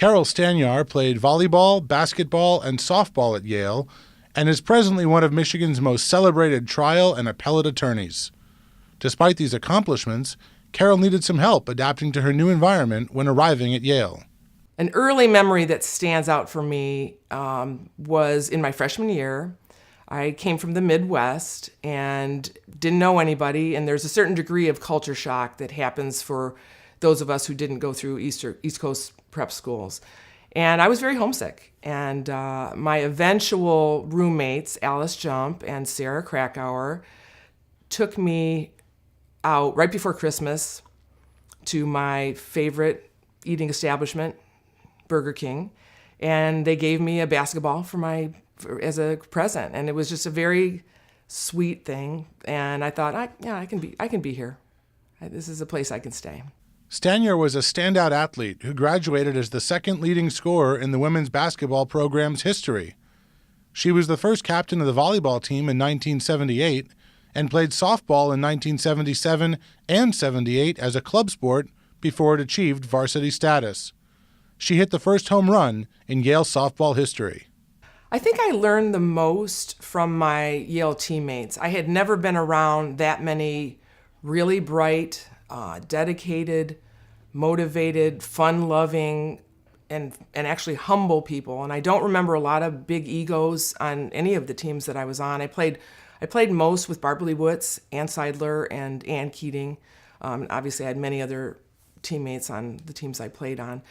Carole Stanyar played volleyball, basketball, and softball at Yale and is presently one of Michigan's most celebrated trial and appellate attorneys. Despite these accomplishments, Carole needed some help adapting to her new environment when arriving at Yale. An early memory that stands out for me was in my freshman year. I came from the Midwest and didn't know anybody, and there's a certain degree of culture shock that happens for those of us who didn't go through East Coast prep schools. And I was very homesick. And my eventual roommates, Alice Jump and Sarah Krakauer, took me out right before Christmas to my favorite eating establishment, Burger King, and they gave me a basketball as a present, and it was just a very sweet thing. And I thought, I can be here. This is a place I can stay. Stanyar was a standout athlete who graduated as the second leading scorer in the women's basketball program's history. She was the first captain of the volleyball team in 1978 and played softball in 1977 and 78 as a club sport before it achieved varsity status. She hit the first home run in Yale softball history. I think I learned the most from my Yale teammates. I had never been around that many really bright, dedicated, motivated, fun-loving, and actually humble people. And I don't remember a lot of big egos on any of the teams that I was on. I played most with Barbara Lee Woods, Ann Seidler, and Ann Keating. Obviously, I had many other teammates on the teams I played on.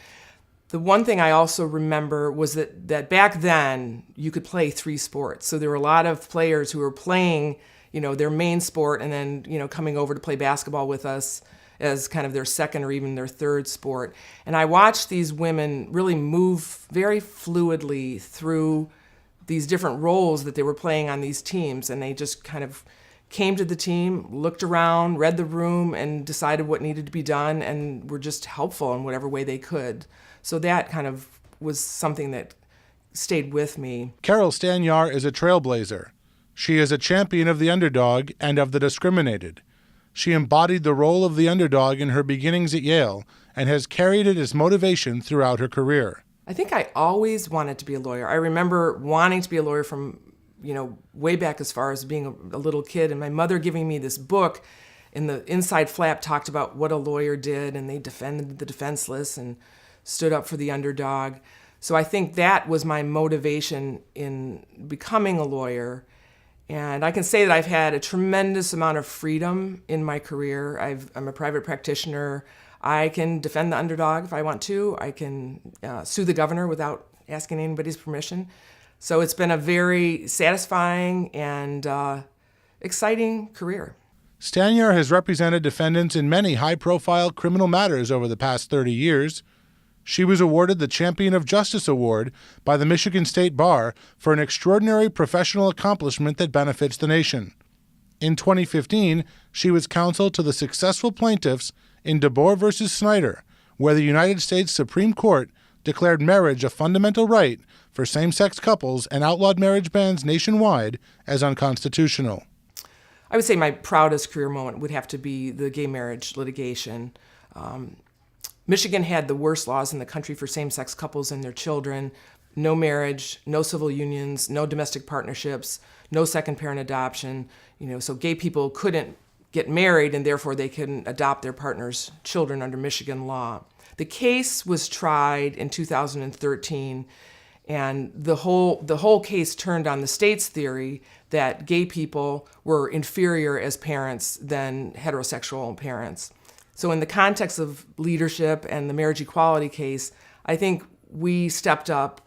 The one thing I also remember was that back then you could play 3 sports. So there were a lot of players who were playing, their main sport and then, coming over to play basketball with us as kind of their second or even their third sport. And I watched these women really move very fluidly through these different roles that they were playing on these teams. And they just kind of came to the team, looked around, read the room, and decided what needed to be done, and were just helpful in whatever way they could. So that kind of was something that stayed with me. Carole Stanyar is a trailblazer. She is a champion of the underdog and of the discriminated. She embodied the role of the underdog in her beginnings at Yale and has carried it as motivation throughout her career. I think I always wanted to be a lawyer. I remember wanting to be a lawyer from, way back as far as being a little kid, and my mother giving me this book, and the inside flap talked about what a lawyer did, and they defended the defenseless and stood up for the underdog. So I think that was my motivation in becoming a lawyer. And I can say that I've had a tremendous amount of freedom in my career. I'm a private practitioner. I can defend the underdog if I want to. I can sue the governor without asking anybody's permission. So it's been a very satisfying and exciting career. Stanyar has represented defendants in many high-profile criminal matters over the past 30 years. She was awarded the Champion of Justice Award by the Michigan State Bar for an extraordinary professional accomplishment that benefits the nation. In 2015, she was counsel to the successful plaintiffs in DeBoer v. Snyder, where the United States Supreme Court declared marriage a fundamental right for same-sex couples and outlawed marriage bans nationwide as unconstitutional. I would say my proudest career moment would have to be the gay marriage litigation. Michigan had the worst laws in the country for same-sex couples and their children. No marriage, no civil unions, no domestic partnerships, no second-parent adoption. So gay people couldn't get married, and therefore they couldn't adopt their partner's children under Michigan law. The case was tried in 2013, and the whole case turned on the state's theory that gay people were inferior as parents than heterosexual parents. So in the context of leadership and the marriage equality case, I think we stepped up.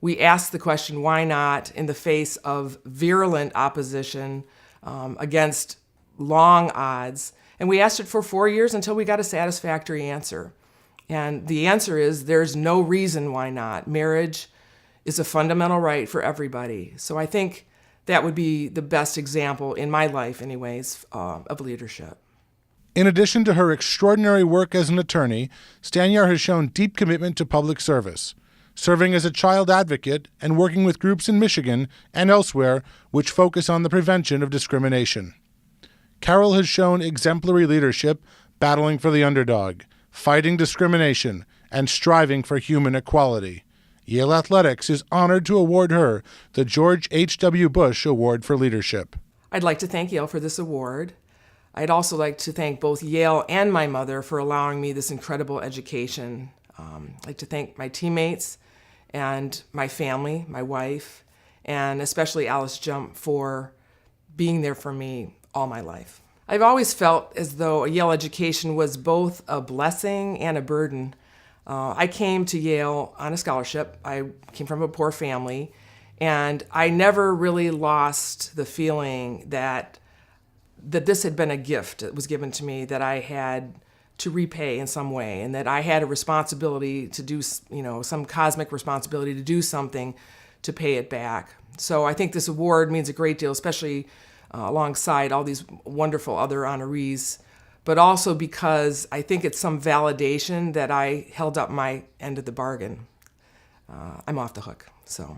We asked the question, why not, in the face of virulent opposition against long odds. And we asked it for 4 years until we got a satisfactory answer. And the answer is there's no reason why not. Marriage is a fundamental right for everybody. So I think that would be the best example in my life, anyways, of leadership. In addition to her extraordinary work as an attorney, Stanyar has shown deep commitment to public service, serving as a child advocate and working with groups in Michigan and elsewhere which focus on the prevention of discrimination. Carole has shown exemplary leadership, battling for the underdog, fighting discrimination, and striving for human equality. Yale Athletics is honored to award her the George H.W. Bush Award for Leadership. I'd like to thank Yale for this award. I'd also like to thank both Yale and my mother for allowing me this incredible education. I'd like to thank my teammates and my family, my wife, and especially Alice Jump for being there for me all my life. I've always felt as though a Yale education was both a blessing and a burden. I came to Yale on a scholarship. I came from a poor family, and I never really lost the feeling that this had been a gift that was given to me that I had to repay in some way, and that I had a responsibility to do, some cosmic responsibility to do something to pay it back. So I think this award means a great deal, especially alongside all these wonderful other honorees, but also because I think it's some validation that I held up my end of the bargain. I'm off the hook, so.